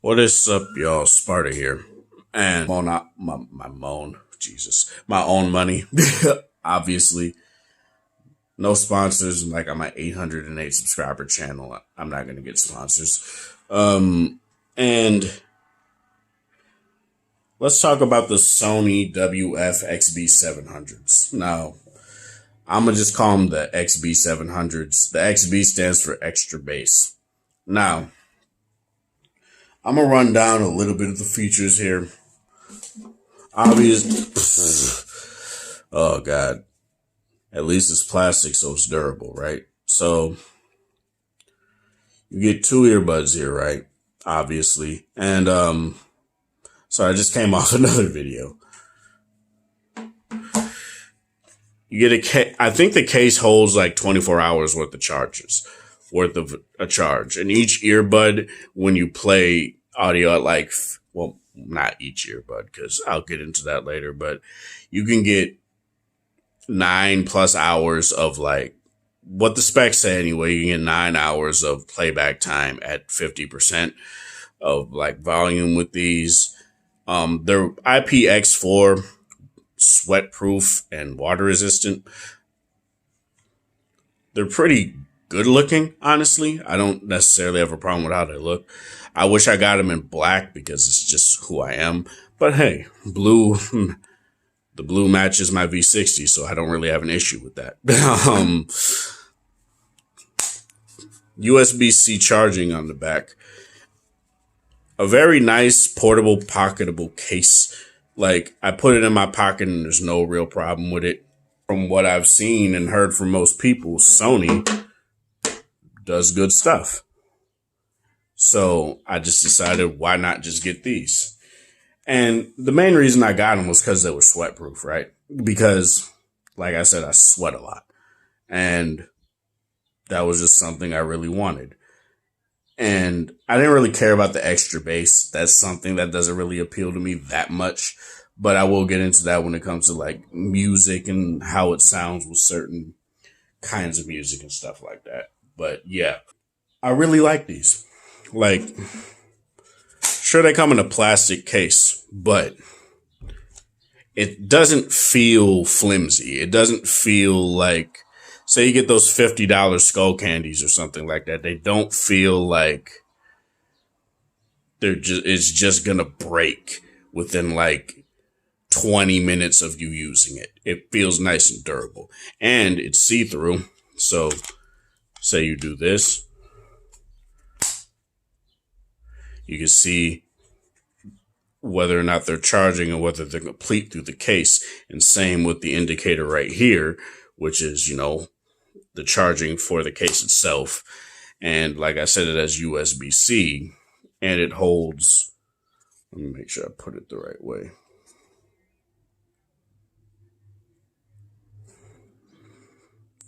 What is up, y'all? Sparta here. And my own money. Obviously, no sponsors. Like, I'm an 808 subscriber channel. I'm not going to get sponsors. And let's talk about the Sony WF-XB700s. Now, I'm going to just call them the XB700s. The XB stands for extra bass. Now, I'm going to run down a little bit of the features here. Oh, God. At least it's plastic, so it's durable, right? So you get two earbuds here, right? Obviously. And, sorry, I just came off another video. You get I think the case holds like 24 hours worth of a charge. And each earbud, when you play audio at like, well, not each earbud, because I'll get into that later, but you can get 9+ hours of like what the specs say anyway. You can get 9 hours of playback time at 50% of like volume with these. They're IPX4, sweat proof, and water resistant. They're pretty good looking, honestly. I don't necessarily have a problem with how they look. I wish I got them in black because it's just who I am. But hey, blue, the blue matches my V60, so I don't really have an issue with that. USB-C charging on the back. A very nice portable pocketable case. Like, I put it in my pocket and there's no real problem with it. From what I've seen and heard from most people, Sony does good stuff. So I just decided, why not just get these? And the main reason I got them was because they were sweat proof, right? Because, like I said, I sweat a lot. And that was just something I really wanted. And I didn't really care about the extra bass. That's something that doesn't really appeal to me that much. But I will get into that when it comes to like music and how it sounds with certain kinds of music and stuff like that. But yeah, I really like these. Like, sure, they come in a plastic case, but it doesn't feel flimsy. It doesn't feel like, say you get those $50 skull candies or something like that. They don't feel like it's just gonna break within like 20 minutes of you using it. It feels nice and durable, and it's see-through. So say you do this, you can see whether or not they're charging and whether they're complete through the case. And same with the indicator right here, which is, the charging for the case itself. And like I said, it has USB-C, and it holds, let me make sure I put it the right way.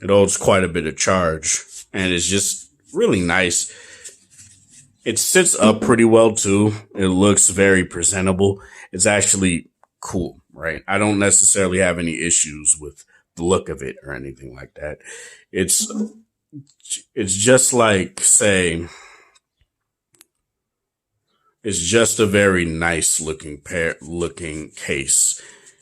It holds quite a bit of charge, and it's just really nice. It sits up pretty well too. It looks very presentable. It's actually cool, right? I don't necessarily have any issues with the look of it or anything like that. It's just like, say, it's just a very nice looking case.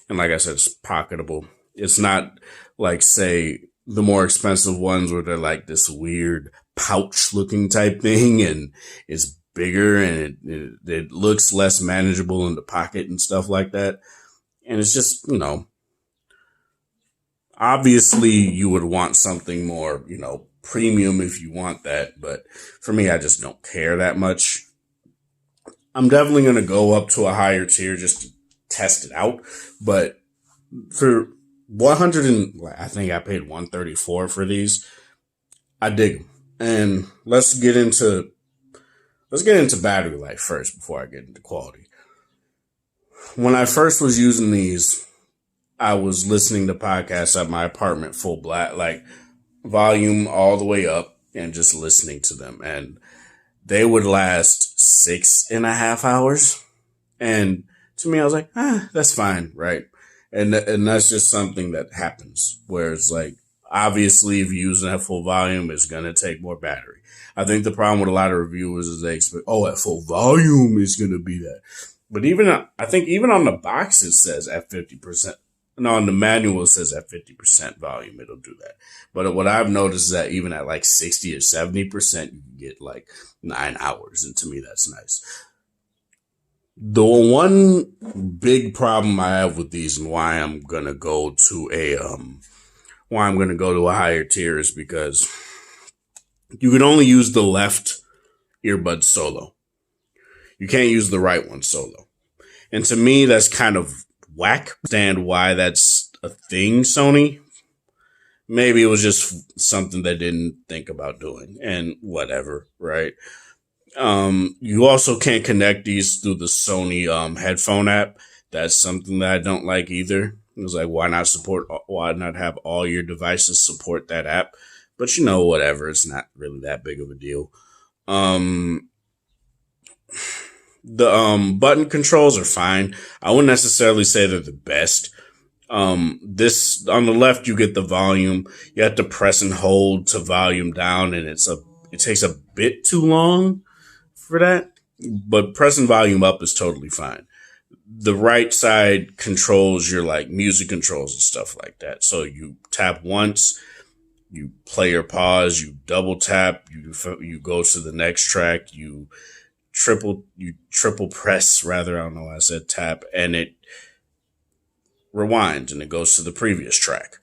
And like I said, it's pocketable. It's not like, say, the more expensive ones where they're like this weird pouch looking type thing, and it's bigger and it looks less manageable in the pocket and stuff like that. And it's just, obviously you would want something more, premium if you want that. But for me, I just don't care that much. I'm definitely going to go up to a higher tier just to test it out. But for 100 I think I paid $134 for these. I dig them. And let's get into battery life first before I get into quality. When I first was using these, I was listening to podcasts at my apartment full blast, like volume all the way up, and just listening to them. And they would last 6.5 hours. And to me, I was like, that's fine, right? And that's just something that happens, where it's like, obviously, if you're using that full volume, it's going to take more battery. I think the problem with a lot of reviewers is they expect, oh, at full volume it's going to be that. But I think even on the box it says at 50%. No, on the manual it says at 50% volume it'll do that. But what I've noticed is that even at like 60 or 70%, you can get like 9 hours. And to me, that's nice. The one big problem I have with these and why I'm going to go to a higher tier is because you can only use the left earbud solo. You can't use the right one solo. And to me, that's kind of whack. Understand why that's a thing, Sony. Maybe it was just something they didn't think about doing, and whatever, right? You also can't connect these through the Sony headphone app. That's something that I don't like either. It was like, why not have all your devices support that app? But whatever. It's not really that big of a deal. The button controls are fine. I wouldn't necessarily say they're the best. This on the left, you get the volume. You have to press and hold to volume down, and it takes a bit too long for that. But pressing volume up is totally fine. The right side controls your like music controls and stuff like that. So you tap once, you play or pause, you double tap, you go to the next track, you triple press rather. I don't know why I said tap, and it rewinds and it goes to the previous track.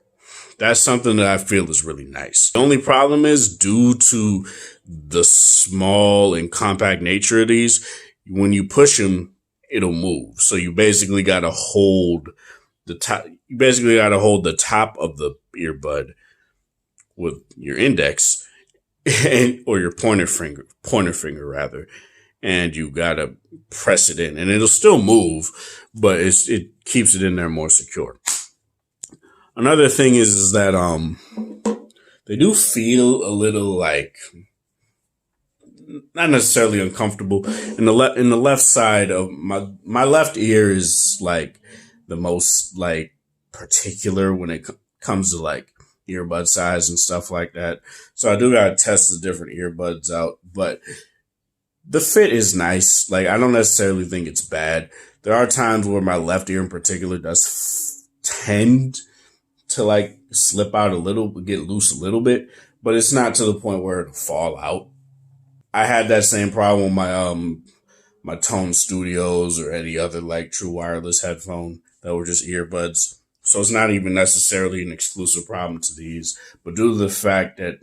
That's something that I feel is really nice. The only problem is due to the small and compact nature of these, when you push them, it'll move. So you basically got to hold the top. You basically got to hold the top of the earbud with your index or your pointer finger rather. And you got to press it in and it'll still move, but it keeps it in there more secure. Another thing is that, they do feel a little like, not necessarily uncomfortable. In the left side of my left ear is like the most like particular when it comes to like earbud size and stuff like that. So I do gotta test the different earbuds out, but the fit is nice. Like, I don't necessarily think it's bad. There are times where my left ear in particular does tend to like slip out a little, get loose a little bit, but it's not to the point where it'll fall out. I had that same problem with my Tone Studios or any other like true wireless headphone that were just earbuds. So it's not even necessarily an exclusive problem to these, but due to the fact that,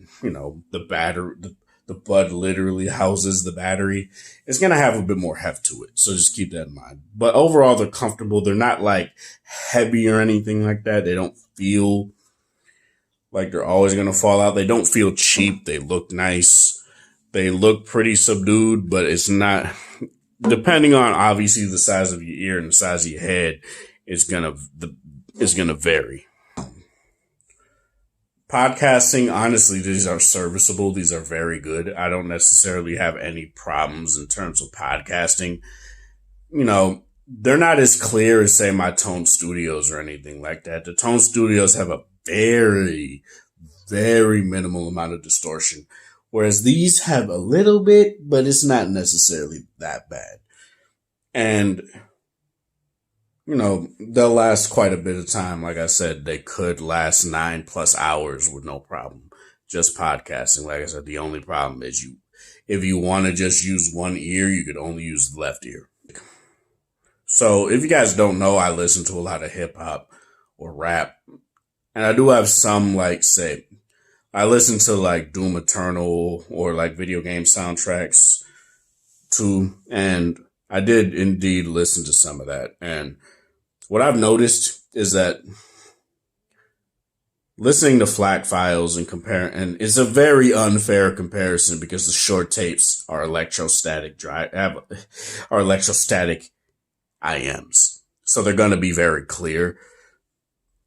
the bud literally houses the battery, it's going to have a bit more heft to it. So just keep that in mind. But overall, they're comfortable. They're not like heavy or anything like that. They don't feel like they're always going to fall out. They don't feel cheap. They look nice. They look pretty subdued, but it's not, depending on obviously the size of your ear and the size of your head, it's going to vary. Podcasting, honestly, these are serviceable. These are very good. I don't necessarily have any problems in terms of podcasting. They're not as clear as, say, my Tone Studios or anything like that. The Tone Studios have a very, very minimal amount of distortion, whereas these have a little bit, but it's not necessarily that bad. And they'll last quite a bit of time. Like I said, they could last 9+ hours with no problem. Just podcasting. Like I said, the only problem is if you want to just use one ear, you could only use the left ear. So if you guys don't know, I listen to a lot of hip hop or rap. And I do have some I listen to like Doom Eternal or like video game soundtracks too. And I did indeed listen to some of that. And what I've noticed is that listening to FLAC files and it's a very unfair comparison because the short tapes are electrostatic IMs. So they're going to be very clear.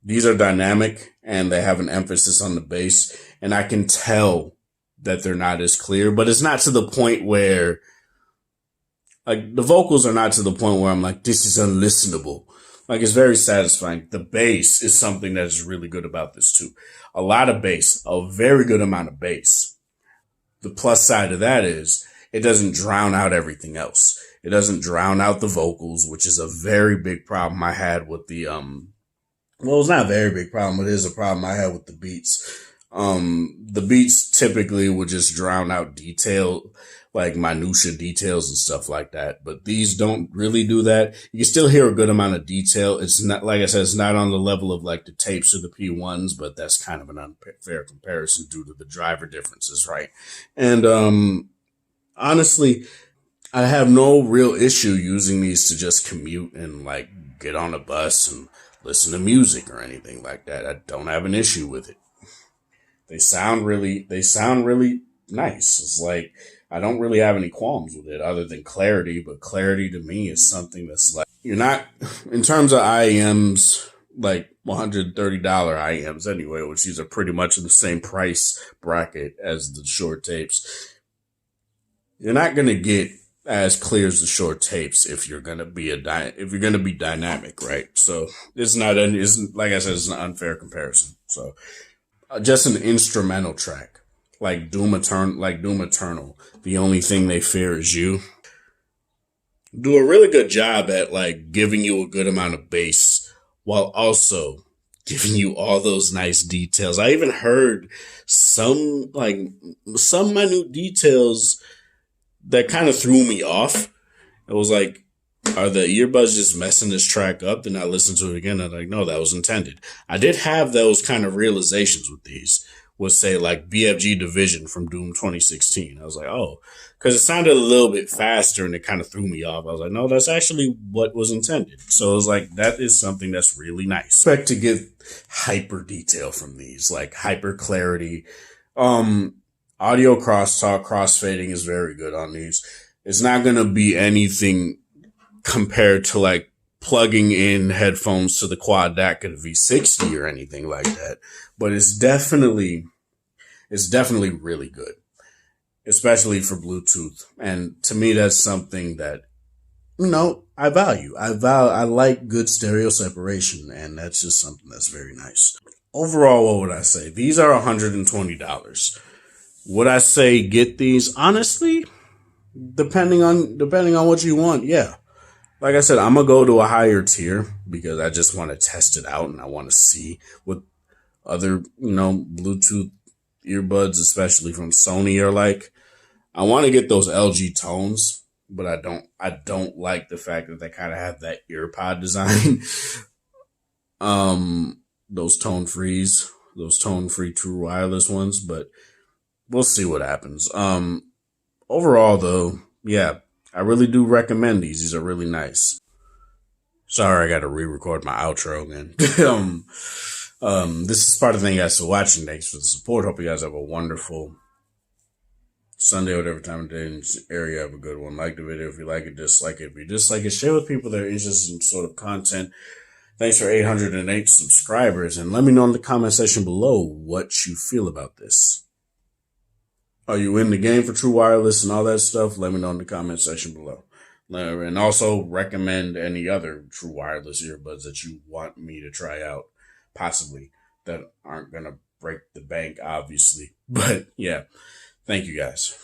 These are dynamic and they have an emphasis on the bass, and I can tell that they're not as clear, but it's not to the point where like the vocals are not to the point where I'm like, this is unlistenable. Like, it's very satisfying. The bass is something that is really good about this too. A lot of bass, a very good amount of bass. The plus side of that is it doesn't drown out everything else. It doesn't drown out the vocals, which is a very big problem I had with the well, it's not a very big problem, but it is a problem I had with the Beats. The Beats typically would just drown out detail, like minutia details and stuff like that. But these don't really do that. You can still hear a good amount of detail. It's not, like I said, it's not on the level of like the tapes or the P1s, but that's kind of an unfair comparison due to the driver differences, right? And, honestly, I have no real issue using these to just commute and like get on a bus and listen to music or anything like that. I don't have an issue with it. They sound really nice. It's like, I don't really have any qualms with it other than clarity, but clarity to me is something that's like, you're not, in terms of IEMs, like $130 IEMs anyway, which these are pretty much in the same price bracket as the short tapes. You're not going to get as clear as the short tapes if you're going to be if you're going to be dynamic, right? So it's like I said, it's an unfair comparison. So just an instrumental track like Doom Eternal. The only thing they fear is you. Do a really good job at like giving you a good amount of bass while also giving you all those nice details. I even heard some minute details that kind of threw me off. It was like, are the earbuds just messing this track up? Then I listened to it again. I'm like, no, that was intended. I did have those kind of realizations with these. Would say like BFG Division from Doom 2016. I was like, oh, because it sounded a little bit faster and it kind of threw me off. I was like, no, that's actually what was intended. So it was like, that is something that's really nice. Expect to get hyper detail from these, like hyper clarity. Audio crosstalk, crossfading is very good on these. It's not going to be anything compared to like plugging in headphones to the quad DAC of the V60 or anything like that. But it's definitely really good, especially for Bluetooth. And to me, that's something that, I value. I like good stereo separation, and that's just something that's very nice. Overall, what would I say? These are $120. Would I say get these? Honestly, depending on what you want, yeah. Like I said, I'm going to go to a higher tier because I just want to test it out and I want to see what other, Bluetooth earbuds, especially from Sony, are like. I want to get those LG tones, but I don't like the fact that they kind of have that earpod design. Those tone-free true wireless ones, but we'll see what happens. Overall though, yeah, I really do recommend these. These are really nice. Sorry, I got to re-record my outro again. This is part of the thing, guys, for watching. Thanks for the support. Hope you guys have a wonderful Sunday, whatever time of day in this area. Have a good one. Like the video if you like it, dislike it. If you dislike it, share with people that are interested in sort of content. Thanks for 808 subscribers. And let me know in the comment section below what you feel about this. Are you in the game for true wireless and all that stuff? Let me know in the comment section below. And also recommend any other true wireless earbuds that you want me to try out, possibly, that aren't going to break the bank, obviously. But yeah, thank you guys.